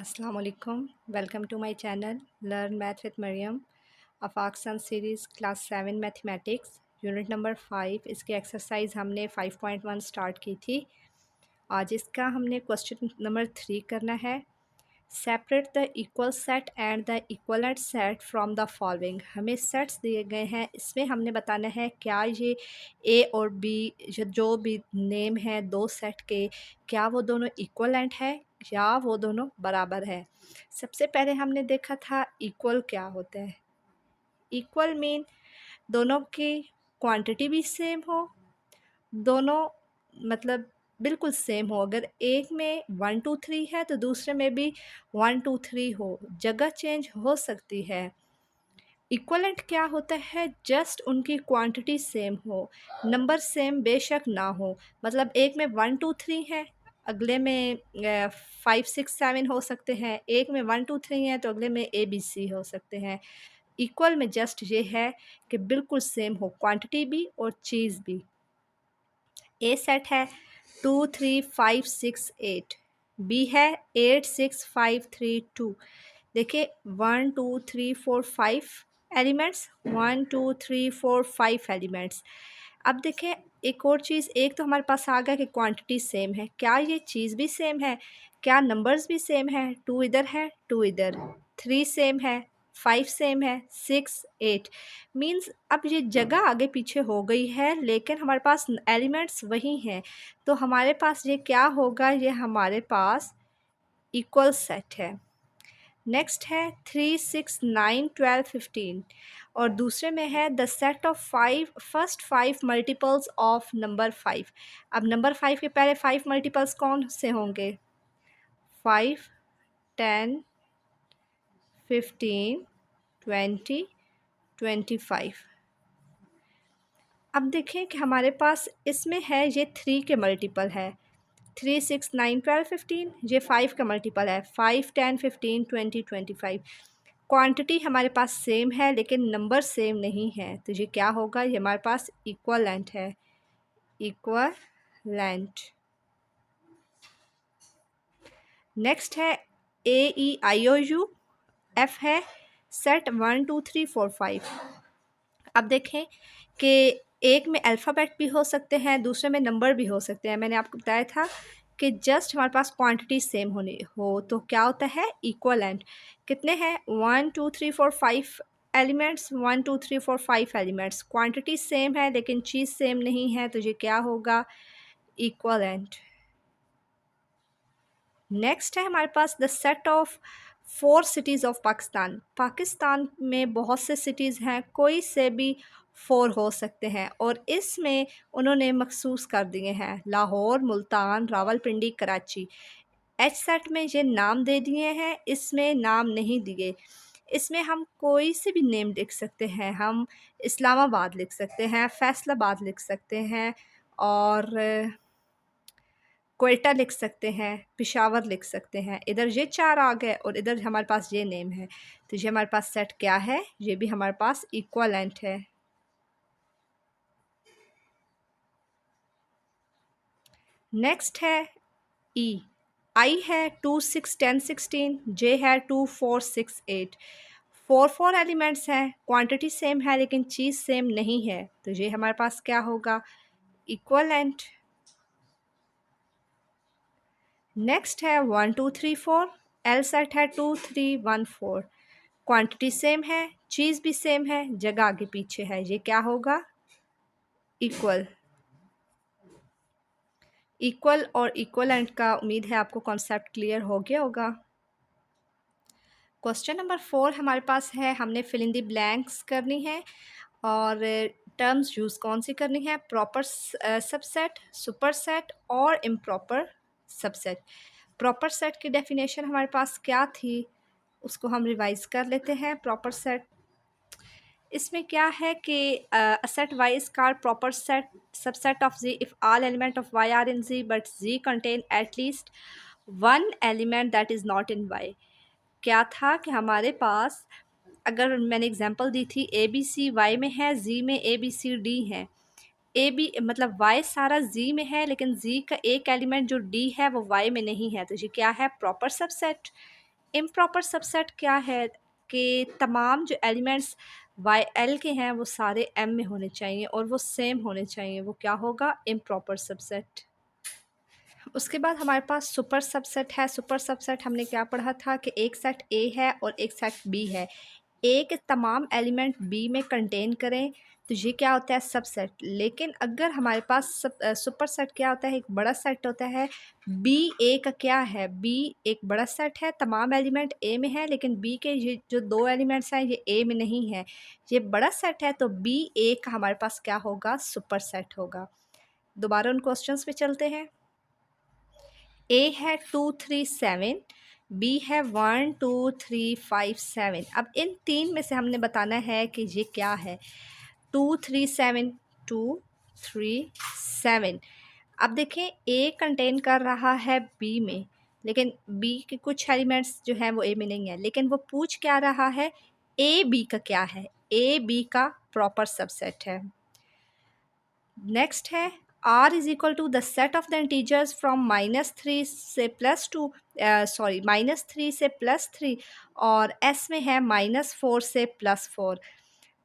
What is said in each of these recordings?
अस्सलाम वालेकुम। Welcome to my channel learn math with Mariam. Afaq son series class 7 mathematics unit number 5। इसकी exercise हमने 5.1 start की थी। आज इसका हमने क्वेश्चन नंबर 3 करना है। Separate the equal set and the equivalent set from the following. हमें सेट्स दिए गए हैं, इसमें हमने बताना है क्या ये ए और बी जो भी नेम है दो सेट के, क्या वो दोनों इक्वलेंट है या वो दोनों बराबर है। सबसे पहले हमने देखा था इक्वल क्या होता है। इक्वल मीन दोनों की क्वांटिटी भी सेम हो, दोनों मतलब बिल्कुल सेम हो। अगर एक में 1 2 3 है तो दूसरे में भी 1 2 3 हो, जगह चेंज हो सकती है। इक्वलेंट क्या होता है, जस्ट उनकी क्वांटिटी सेम हो, नंबर सेम बेशक ना हो। मतलब एक में 1 2 3 है, अगले में 5 6 7 हो सकते हैं। एक में 1 2 3 है तो अगले में ए बी सी हो सकते हैं। इक्वल में जस्ट ये है कि बिल्कुल सेम हो, क्वांटिटी भी और चीज़ भी। ए सेट है 2 3 5 6 8, बी है 8 6 5 3 2। देखिए 1 2 3 4 5 एलिमेंट्स, 1 2 3 4 5 एलिमेंट्स। अब देखें एक और चीज़, एक तो हमारे पास आ गया कि क्वांटिटी सेम है, क्या ये चीज़ भी सेम है, क्या नंबर्स भी सेम है। 2 इधर है 2 इधर, 3 सेम है, 5 सेम है, 6 8। मीन्स अब ये जगह आगे पीछे हो गई है लेकिन हमारे पास एलिमेंट्स वही हैं। तो हमारे पास ये क्या होगा, ये हमारे पास इक्वल सेट है। नेक्स्ट है 3 6 9 12 15 और दूसरे में है the set of 5 first 5 multiples of number 5। अब नंबर 5 के पहले 5 मल्टीपल्स कौन से होंगे, 5 10 15 20 25। अब देखें कि हमारे पास इसमें है ये 3 के मल्टीपल है, 3 6 9 12 15। ये 5 का मल्टीपल है, 5 10 15 20 25। क्वांटिटी हमारे पास सेम है लेकिन नंबर सेम नहीं है, तो ये क्या होगा, ये हमारे पास इक्वलेंट है, इक्वलेंट। नेक्स्ट है ए ई आई ओ यू, एफ है सेट 1 2 3 4 5। अब देखें कि एक में अल्फ़ाबेट भी हो सकते हैं, दूसरे में नंबर भी हो सकते हैं। मैंने आपको बताया था कि जस्ट हमारे पास क्वांटिटी सेम होनी हो तो क्या होता है, इक्वलेंट। कितने हैं, 1 2 3 4 5 एलिमेंट्स, 1 2 3 4 5 एलिमेंट्स। क्वांटिटी सेम है लेकिन चीज़ सेम नहीं है, तो ये क्या होगा, इक्वलेंट। नेक्स्ट है हमारे पास the set of 4 cities of Pakistan. Pakistan में बहुत से सिटीज़ हैं, कोई से भी 4 हो सकते हैं और इसमें उन्होंने मखसूस कर दिए हैं लाहौर, मुल्तान, रावलपिंडी, कराची। एच सेट में ये नाम दे दिए हैं, इसमें नाम नहीं दिए। इसमें हम कोई से भी नेम लिख सकते हैं, हम इस्लामाबाद लिख सकते हैं, फैसलाबाद लिख सकते हैं और क्वेटा लिख सकते हैं, पेशावर लिख सकते हैं। इधर ये 4 आ गए और इधर हमारे पास ये नेम है, तो ये हमारे पास सेट क्या है, ये भी हमारे पास इक्वलेंट है। नेक्स्ट है ई, आई है 2 6 10 16, जे है 2 4 6 8। 4 एलिमेंट्स हैं, क्वांटिटी सेम है लेकिन चीज़ सेम नहीं है, तो ये हमारे पास क्या होगा, इक्वलेंट। नेक्स्ट है 1 2 3 4, एल सेट है 2 3 1 4। क्वांटिटी सेम है, चीज़ भी सेम है, जगह आगे पीछे है, ये क्या होगा, इक्वल। इक्वल और इक्वलेंट का उम्मीद है आपको कॉन्सेप्ट क्लियर हो गया होगा। क्वेश्चन नंबर 4 हमारे पास है, हमने फिल इन द ब्लैंक्स करनी है और टर्म्स यूज़ कौन सी करनी है, प्रॉपर सबसेट, सुपर सेट और इम्प्रॉपर सबसेट। प्रॉपर सेट की डेफिनेशन हमारे पास क्या थी, उसको हम रिवाइज कर लेते हैं। प्रॉपर सेट, इसमें क्या है कि a set y is called proper set subset of z if all element of y are in z but z contain at least one element that is not in y। क्या था कि हमारे पास, अगर मैंने एग्जांपल दी थी, A B C Y में है, जी में ए बी सी डी है। ए बी मतलब वाई सारा जी में है लेकिन जी का एक एलिमेंट जो डी है वो वाई में नहीं है, तो ये क्या है, प्रॉपर सबसेट। इम्प्रॉपर सबसेट क्या है कि तमाम जो एलिमेंट्स वाई एल के हैं वो सारे एम में होने चाहिए और वो सेम होने चाहिए, वो क्या होगा, इम्प्रॉपर सबसेट। उसके बाद हमारे पास सुपर सबसेट है। सुपर सबसेट हमने क्या पढ़ा था कि एक सेट ए है और एक सेट बी है, ए के तमाम एलिमेंट बी में कंटेन करें तो ये क्या होता है, सबसेट। लेकिन अगर हमारे पास सुपर सेट क्या होता है, एक बड़ा सेट होता है। बी ए का क्या है, बी एक बड़ा सेट है, तमाम एलिमेंट ए में है, लेकिन बी के ये जो दो एलिमेंट्स हैं ये ए में नहीं है, ये बड़ा सेट है, तो बी ए का हमारे पास क्या होगा, सुपर सेट होगा। दोबारा उन क्वेश्चंस पे चलते हैं। ए है 2 3 7, बी है 1 2 3 5 7। अब इन तीन में से हमने बताना है कि ये क्या है। 2 3 7, 2 3 7। अब देखें ए कंटेन कर रहा है बी में, लेकिन बी के कुछ एलिमेंट्स जो हैं वो ए में नहीं है, लेकिन वो पूछ क्या रहा है, ए बी का क्या है, ए बी का प्रॉपर सबसेट है। नेक्स्ट है R is equal to the set of the integers from -3 से +2, सॉरी -3 से +3, और S में है -4 से +4।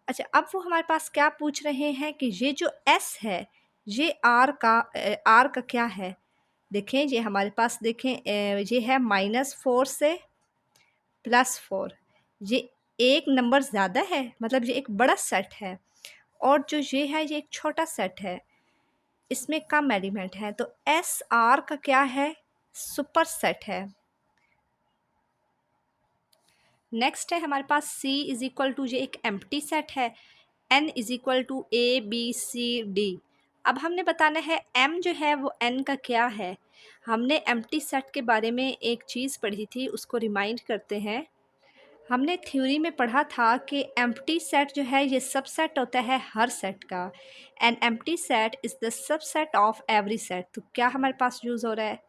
अच्छा, अब वो हमारे पास क्या पूछ रहे हैं कि ये जो S है ये R का क्या है। देखें ये हमारे पास, देखें ये है -4 से +4, ये एक नंबर ज़्यादा है, मतलब ये एक बड़ा सेट है, और जो ये है ये एक छोटा सेट है, इसमें कम एलिमेंट हैं, तो एस आर का क्या है, सुपर सेट है। नेक्स्ट है हमारे पास C इज इक्वल टू, ये एक एम्प्टी सेट है, N is equal to ABCD। अब हमने बताना है M जो है वो N का क्या है। हमने एम्प्टी सेट के बारे में एक चीज़ पढ़ी थी, उसको रिमाइंड करते हैं। हमने थ्योरी में पढ़ा था कि एम्प्टी सेट जो है ये सबसेट होता है हर सेट का, and empty set is the subset of every set. तो क्या हमारे पास यूज़ हो रहा है,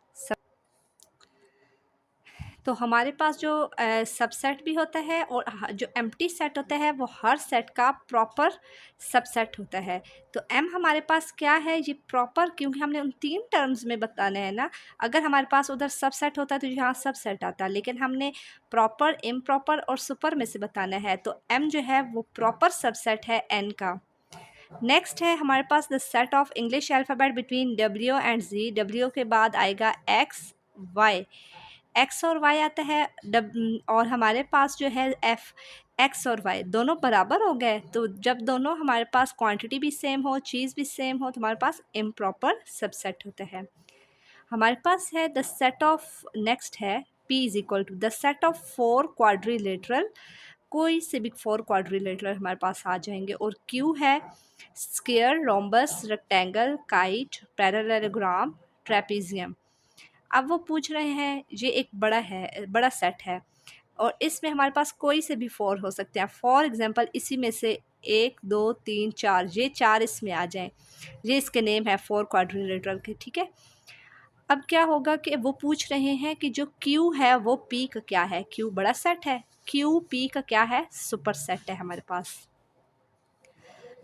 तो हमारे पास जो सबसेट भी होता है और जो एम्प्टी सेट होता है वो हर सेट का प्रॉपर सबसेट होता है। तो एम हमारे पास क्या है, ये प्रॉपर, क्योंकि हमने उन तीन टर्म्स में बताना है ना। अगर हमारे पास उधर सबसेट होता तो यहाँ सबसेट आता, लेकिन हमने प्रॉपर, इम्प्रॉपर और सुपर में से बताना है, तो एम जो है वो प्रॉपर सबसेट है एन का। नेक्स्ट है हमारे पास the set of English alphabet between W and G. W के बाद आएगा एक्स वाई, एक्स और वाई आता है, और हमारे पास जो है एफ, एक्स और वाई दोनों बराबर हो गए। तो जब दोनों हमारे पास क्वांटिटी भी सेम हो, चीज़ भी सेम हो, तो हमारे पास इम्प्रॉपर सबसेट होता है। हमारे पास है द सेट ऑफ, नेक्स्ट है P is equal to the set of 4 quadrilateral. कोई से भी 4 क्वाड्रिलेटरल हमारे पास आ जाएंगे, और Q है square, rhombus, rectangle, kite, parallelogram, trapezium. अब वो पूछ रहे हैं, ये एक बड़ा सेट है, और इसमें हमारे पास कोई से भी 4 हो सकते हैं। फॉर एग्जांपल इसी में से 1 2 3 4, ये 4 इसमें आ जाएं, ये इसके नेम है 4 क्वाड्रिलेटरल के, ठीक है। अब क्या होगा कि वो पूछ रहे हैं कि जो Q है वो P का क्या है। Q बड़ा सेट है, Q P का क्या है, सुपर सेट है हमारे पास।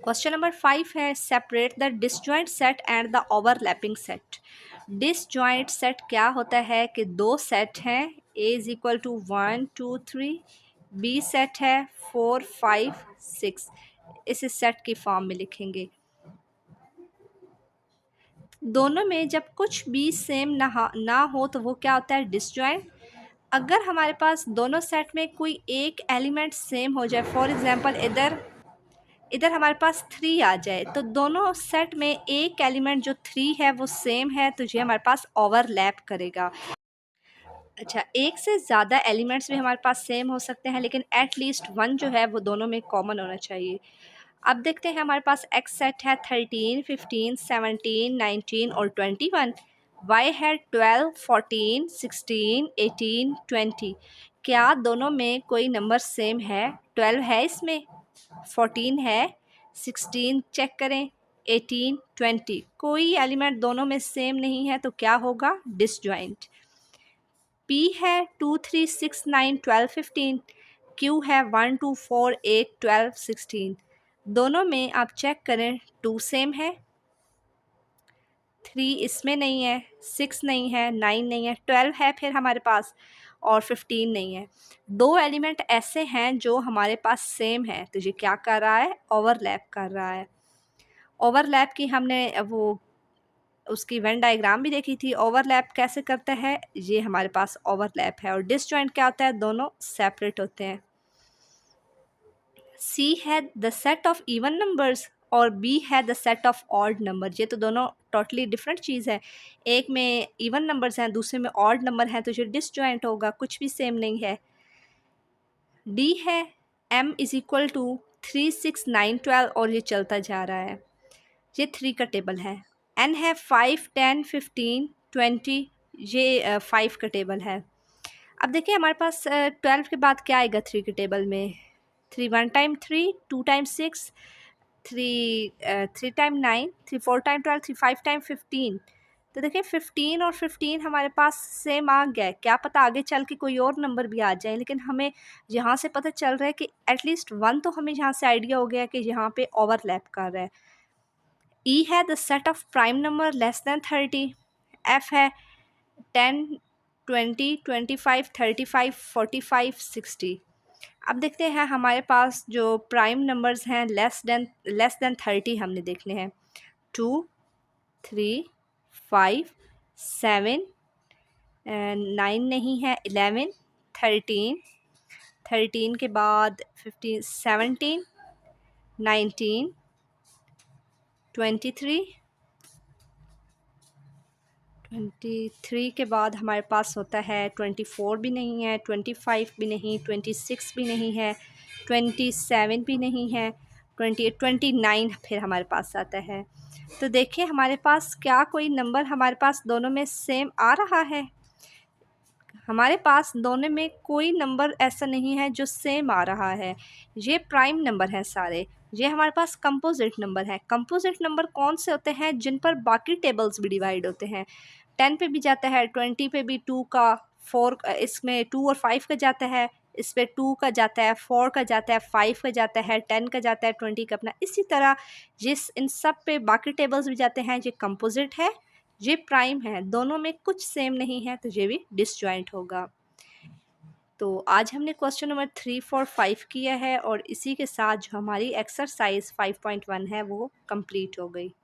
क्वेश्चन नंबर 5 है separate the disjoint set and the overlapping set. Disjoint set क्या होता है कि दो सेट हैं, A is equal to 1 2 3, B set है 4 5 6, इसे सेट की फॉर्म में लिखेंगे। दोनों में जब कुछ भी सेम ना हो तो वो क्या होता है, डिसजॉइंट। अगर हमारे पास दोनों सेट में कोई एक एलिमेंट सेम हो जाए, फॉर एग्जांपल इधर हमारे पास 3 आ जाए, तो दोनों सेट में एक एलिमेंट जो 3 है वो सेम है, तो ये हमारे पास ओवरलैप करेगा। अच्छा, एक से ज़्यादा एलिमेंट्स भी हमारे पास सेम हो सकते हैं, लेकिन एट लीस्ट 1 जो है वो दोनों में कॉमन होना चाहिए। अब देखते हैं हमारे पास एक्स सेट है 13 15 17 19 और 21, वाई है 12 14 16 18 20। क्या दोनों में कोई नंबर सेम है, 12 है इसमें, 14 है, 16 चेक करें, 18 20, कोई एलिमेंट दोनों में सेम नहीं है, तो क्या होगा, डिसजॉइंट। P है 2 3 6 9 12 15, Q है 1 2 4 8 12 16, दोनों में आप चेक करें 2 सेम है, 3 इसमें नहीं है, 6 नहीं है, 9 नहीं है, 12 है फिर हमारे पास, और 15 नहीं है। दो एलिमेंट ऐसे हैं जो हमारे पास सेम है, तो ये क्या कर रहा है, ओवरलैप कर रहा है। ओवरलैप की हमने वो उसकी वेन डायग्राम भी देखी थी। ओवरलैप कैसे करता है, ये हमारे पास ओवरलैप है। और डिसजॉइंट क्या होता है, दोनों सेपरेट होते हैं। C है the set of even numbers और B है the set of odd number. ये तो दोनों टोटली डिफरेंट चीज़ है। एक में इवन नंबर्स हैं, दूसरे में ऑड नंबर हैं, तो ये डिसजॉइंट होगा, कुछ भी सेम नहीं है। D है M इज़ इक्वल टू 3, 6, 9, 12 और ये चलता जा रहा है। ये 3 का टेबल है। N है 5, 10, 15, 20, ये 5 का टेबल है। अब देखिए हमारे पास 12 के बाद क्या आएगा 3 के टेबल में, 3 1 time 3, 2 time 6, 3 time 9, 3 4 time 12, 3 5 time 15। तो देखिए 15 और 15 हमारे पास सेम आ गया है। क्या पता आगे चल के कोई और नंबर भी आ जाए, लेकिन हमें यहाँ से पता चल रहा है कि एटलीस्ट 1 तो हमें यहाँ से आइडिया हो गया कि यहाँ पे ओवरलैप कर रहा है। E है the set of prime number less than 30। F है 10, 20, 25, 35, 45, 60। अब देखते हैं हमारे पास जो प्राइम नंबर्स हैं लेस देन 30 हमने देखने हैं। 2, 3, 5, 7, 9 नहीं है, 11, 13, 13 के बाद 15, 17, 19, 23 के बाद हमारे पास होता है 24 भी नहीं है, 25 भी नहीं, 26 भी नहीं है, 27 भी नहीं है, 28, 29 फिर हमारे पास आता है। तो देखिए हमारे पास क्या कोई नंबर हमारे पास दोनों में सेम आ रहा है। हमारे पास दोनों में कोई नंबर ऐसा नहीं है जो सेम आ रहा है। ये प्राइम नंबर हैं सारे। ये हमारे पास कंपोजिट नंबर है। कंपोजिट नंबर कौन से होते हैं, जिन पर बाकी टेबल्स भी डिवाइड होते हैं। 10 पे भी जाता है, 20 पे भी 2 का, 4 इसमें 2 और 5 का जाता है, इस पे 2 का जाता है, 4 का जाता है, 5 का जाता है, 10 का जाता है, 20 का अपना। इसी तरह जिस इन सब पे बाकी टेबल्स भी जाते हैं, ये कंपोजिट है, ये प्राइम है। दोनों में कुछ सेम नहीं है, तो ये भी डिसजॉइंट होगा। तो आज हमने क्वेश्चन नंबर 3, 4, 5 किया है और इसी के साथ जो हमारी एक्सरसाइज 5.1 है वो कंप्लीट हो गई।